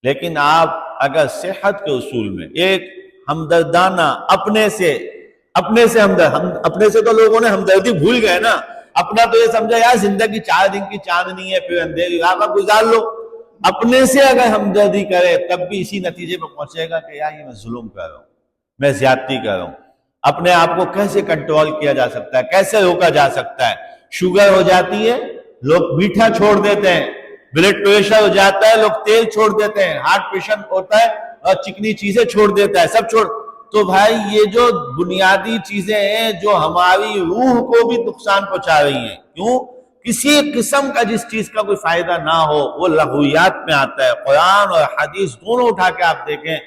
لیکن آپ اگر صحت کے اصول میں ایک ہمدردانہ اپنے سے تو لوگوں نے ہمدردی بھول گئے نا، اپنا تو یہ سمجھا یار زندگی 4 دن کی چاندنی ہے، پھر اندھیری رات آپ گزار لو۔ اپنے سے اگر ہمدردی کرے تب بھی اسی نتیجے پر پہنچے گا کہ یار یہ میں ظلم کر رہا ہوں، میں زیادتی کر رہا ہوں۔ اپنے آپ کو کیسے کنٹرول کیا جا سکتا ہے، کیسے روکا جا سکتا ہے؟ شوگر ہو جاتی ہے، لوگ میٹھا چھوڑ دیتے ہیں، بلڈ پریشر ہو جاتا ہے، لوگ تیل چھوڑ دیتے ہیں، ہارٹ پیشنٹ ہوتا ہے اور چکنی چیزیں چھوڑ دیتا ہے، سب چھوڑ۔ تو بھائی یہ جو بنیادی چیزیں ہیں جو ہماری روح کو بھی نقصان پہنچا رہی ہیں، کیوں؟ کسی قسم کا جس چیز کا کوئی فائدہ نہ ہو وہ لغویات میں آتا ہے۔ قرآن اور حدیث دونوں اٹھا کے آپ دیکھیں،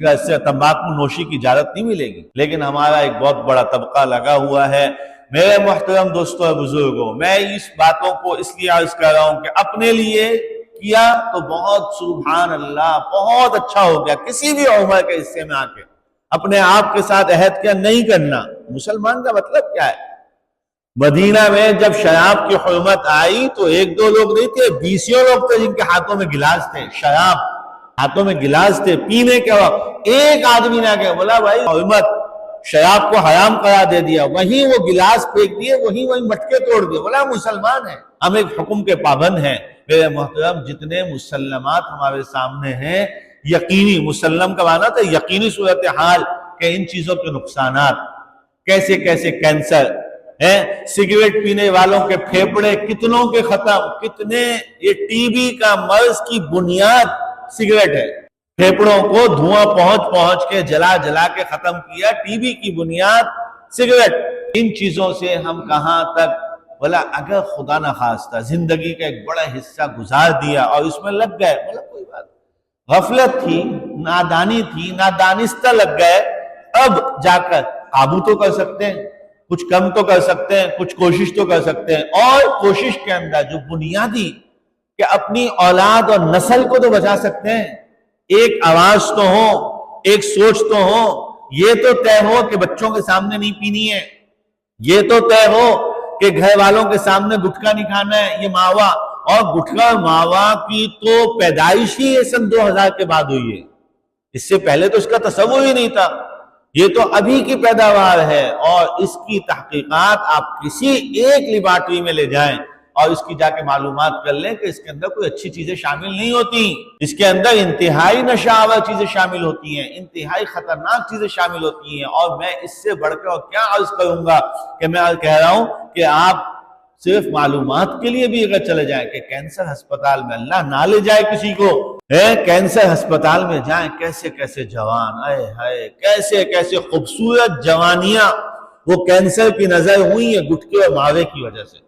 اس سے تمباکو نوشی کی اجازت نہیں ملے گی، لیکن ہمارا ایک بہت بڑا طبقہ لگا ہوا ہے۔ میرے محترم دوستوں اور بزرگوں، میں اس باتوں کو اس لیے عرض کر رہا ہوں کہ اپنے لیے کیا تو بہت سبحان اللہ، بہت اچھا ہو گیا۔ کسی بھی عمر کے حصے میں آ کے اپنے آپ کے ساتھ عہد کیا نہیں کرنا۔ مسلمان کا مطلب کیا ہے؟ مدینہ میں جب شراب کی حرمت آئی تو 1-2 لوگ نہیں تھے، 20 لوگ تھے جن کے ہاتھوں میں گلاس تھے، شراب ہاتھوں میں گلاس تھے پینے کے وقت۔ ایک آدمی نے آگے بولا بھائی حرمت، شراب کو حرام قرار دے دیا، وہیں وہ گلاس پھینک دیے، وہیں مٹکے توڑ دیے، بولا مسلمان ہیں، ہم ایک حکم کے پابند ہیں۔ میرے محترم، جتنے مسلمات ہمارے سامنے ہیں، یقینی مسلم کا معنی تھا یقینی صورتحال کہ ان چیزوں کے نقصانات کیسے کیسے، کینسر ہے، سگریٹ پینے والوں کے پھیپڑے کتنوں کے ختم، کتنے، یہ ٹی بی کا مرض کی بنیاد سگریٹ ہے، پھیپڑوں کو دھواں پہنچ کے جلا کے ختم کیا، ٹی بی کی بنیاد سگریٹ۔ ان چیزوں سے ہم کہاں تک، بولا اگر خدا نخواستہ زندگی کا ایک بڑا حصہ گزار دیا اور اس میں لگ گئے، بولا کوئی بات، غفلت تھی، نادانی تھی، نادانستہ لگ گئے، اب جا کر قابو تو کر سکتے ہیں، کچھ کم تو کر سکتے ہیں، کچھ کوشش تو کر سکتے ہیں، اور کوشش کے اندر جو بنیادی کہ اپنی اولاد اور نسل کو تو بچا سکتے ہیں، ایک آواز تو ہو، ایک سوچ تو ہو، یہ تو طے ہو کہ بچوں کے سامنے نہیں پینی ہے، یہ تو طے ہو کہ گھر والوں کے سامنے گٹکا نہیں کھانا ہے، یہ ماوا، اور گٹکا ماوا کی تو پیدائش ہی سن 2000 کے بعد ہوئی ہے، اس سے پہلے تو اس کا تصور ہی نہیں تھا، یہ تو ابھی کی پیداوار ہے۔ اور اس کی تحقیقات آپ کسی ایک لیبارٹری میں لے جائیں اور اس کی جا کے معلومات کر لیں کہ اس کے اندر کوئی اچھی چیزیں شامل نہیں ہوتی، اس کے اندر انتہائی نشہ چیزیں شامل ہوتی ہیں، انتہائی خطرناک چیزیں شامل ہوتی ہیں۔ اور میں اس سے بڑھ کر کیا عرض کروں گا کہ میں کہہ رہا ہوں کہ آپ صرف معلومات کے لیے بھی اگر چلے جائیں کہ کینسر ہسپتال میں، اللہ نہ لے جائے کسی کو، کینسر ہسپتال میں جائیں، کیسے کیسے جوان، کیسے کیسے خوبصورت جوانیاں وہ کینسر کی نظر ہوئی ہیں گٹکے اور ماوے کی وجہ سے۔